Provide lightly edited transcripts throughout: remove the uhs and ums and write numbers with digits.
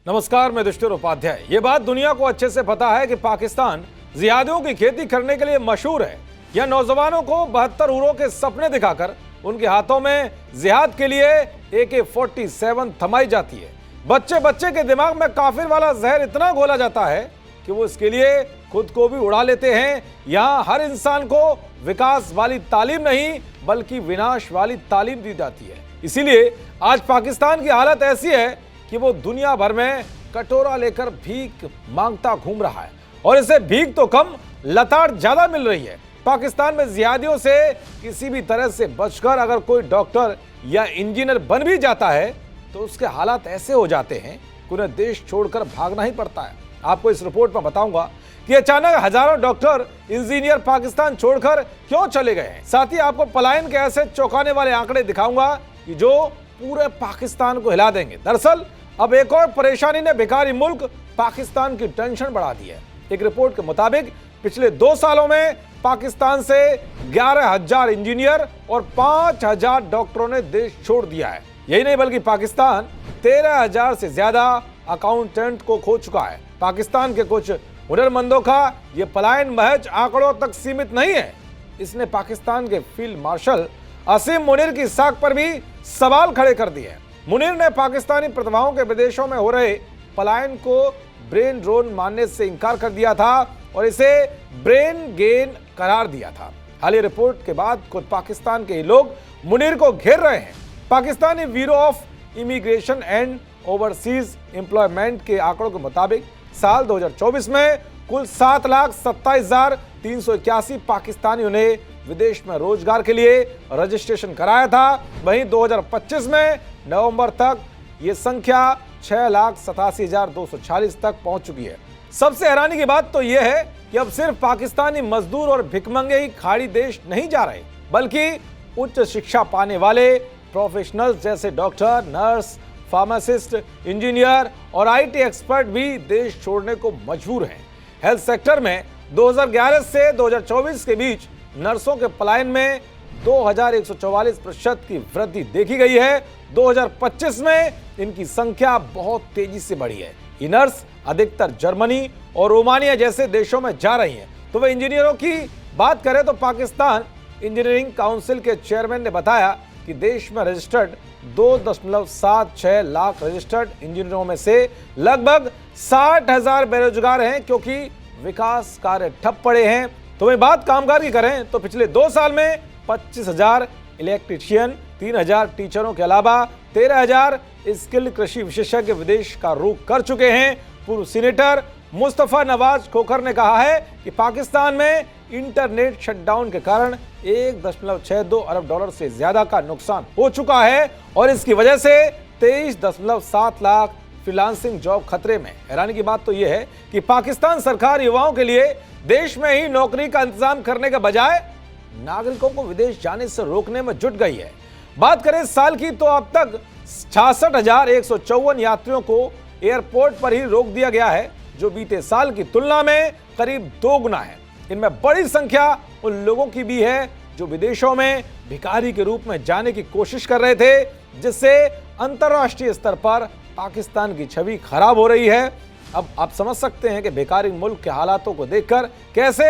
नमस्कार, मैं दुष्टर उपाध्याय। ये बात दुनिया को अच्छे से पता है कि पाकिस्तान जिहादियों की खेती करने के लिए मशहूर है। यह नौजवानों को 72 उरों के सपने दिखाकर उनके हाथों में जिहाद के लिए AK-47 थमाई जाती है। बच्चे बच्चे के दिमाग में काफिर वाला जहर इतना घोला जाता है कि वो इसके लिए खुद को भी उड़ा लेते हैं। यहाँ हर इंसान को विकास वाली तालीम नहीं बल्कि विनाश वाली तालीम दी जाती है। इसीलिए आज पाकिस्तान की हालत ऐसी है कि वो दुनिया भर में कटोरा लेकर भीख मांगता घूम रहा है और इसे भीख तो कम लताड़ ज्यादा मिल रही है। पाकिस्तान में जिहादियों से किसी भी तरह से बचकर अगर कोई डॉक्टर या इंजीनियर बन भी जाता है तो उसके हालात ऐसे हो जाते हैं कि उन्हें देश छोड़कर भागना ही पड़ता है। आपको इस रिपोर्ट में बताऊंगा कि अचानक हजारों डॉक्टर इंजीनियर पाकिस्तान छोड़कर क्यों चले गए हैं। साथ ही आपको पलायन के ऐसे चौंकाने वाले आंकड़े दिखाऊंगा कि जो पूरे पाकिस्तान को हिला देंगे। दरअसल अब एक और परेशानी ने भिखारी मुल्क पाकिस्तान की टेंशन बढ़ा दी है। एक रिपोर्ट के मुताबिक पिछले 2 सालों में पाकिस्तान से 11,000 इंजीनियर और 5,000 डॉक्टरों ने देश छोड़ दिया है। यही नहीं बल्कि पाकिस्तान 13,000 से ज्यादा अकाउंटेंट को खो चुका है। पाकिस्तान के कुछ हुनरमंदों का यह पलायन महज आंकड़ों तक सीमित नहीं है, इसने पाकिस्तान के फील्ड मार्शल असीम मुनीर की साख पर भी सवाल खड़े कर दिए। मुनीर ने पाकिस्तानी प्रतिभाओं के विदेशों में हो रहे पलायन को ब्रेन ड्रोन मानने से इनकार कर दिया था और इसे ब्रेन गेन करार दिया था। हालिया रिपोर्ट के बाद खुद पाकिस्तान के लोग मुनीर को घेर रहे हैं। Pakistani bureau of immigration and overseas employment के आंकड़ों के मुताबिक साल 2024 में कुल 7,27,381 पाकिस्तानियों ने विदेश में रोजगार के लिए रजिस्ट्रेशन कराया था। वहीं 2025 में नवंबर तक ये संख्या 6,87,240 तक पहुंच चुकी है। सबसे हैरानी की बात तो यह है कि अब सिर्फ पाकिस्तानी मजदूर और भिखमंगे ही खाड़ी देश नहीं जा रहे बल्कि उच्च शिक्षा पाने वाले प्रोफेशनल्स जैसे डॉक्टर, नर्स, फार्मासिस्ट, इंजीनियर और IT एक्सपर्ट भी देश छोड़ने को मजबूर हैं। हेल्थ सेक्टर में 2011 से 2024 के बीच नर्सों के पलायन में 2,144% की वृद्धि देखी गई है। 2025 में इनकी संख्या बहुत तेजी से बढ़ी है। ये नर्स अधिकतर जर्मनी और रोमानिया जैसे देशों में जा रही हैं। तो वह इंजीनियरों की बात करें तो पाकिस्तान इंजीनियरिंग काउंसिल के चेयरमैन ने बताया कि देश में रजिस्टर्ड 2.76 लाख रजिस्टर्ड इंजीनियरों में से लगभग 60,000 बेरोजगार हैं क्योंकि विकास कार्य ठप पड़े हैं। तो वही बात कामगार की करें तो पिछले 2 साल में 25,000 इलेक्ट्रीशियन, 3,000 टीचरों के अलावा 13,000 स्किल्ड कृषि विशेषज्ञ विदेश का रुख कर चुके हैं। पूर्व सीनेटर मुस्तफा नवाज खोखर ने कहा है कि पाकिस्तान में इंटरनेट शटडाउन के कारण $1.62 अरब से ज्यादा का नुकसान हो चुका है और इसकी वजह से 23.7 लाख फ्रीलांसिंग जॉब खतरे में। हैरानी की बात तो यह है कि पाकिस्तान सरकार युवाओं के लिए देश में ही नौकरी का इंतजाम करने के बजाय नागरिकों को विदेश जाने से रोकने में जुट गई है। बात करें साल की तो अब तक 66,154 यात्रियों को एयरपोर्ट पर ही रोक दिया गया है, जो बीते साल की तुलना में करीब 2 गुना है। इनमें बड़ी संख्या उन लोगों की भी है जो विदेशों में भिखारी के रूप में जाने की कोशिश कर रहे थे, जिससे अंतर्राष्ट्रीय स्तर पर पाकिस्तान की छवि खराब हो रही है। अब आप समझ सकते हैं कि भिखारी मुल्क के हालातों को देखकर कैसे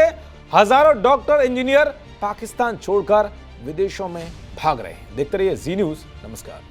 हजारों डॉक्टर, इंजीनियर पाकिस्तान छोड़कर विदेशों में भाग रहे हैं। देखते रहिए जी न्यूज़। नमस्कार।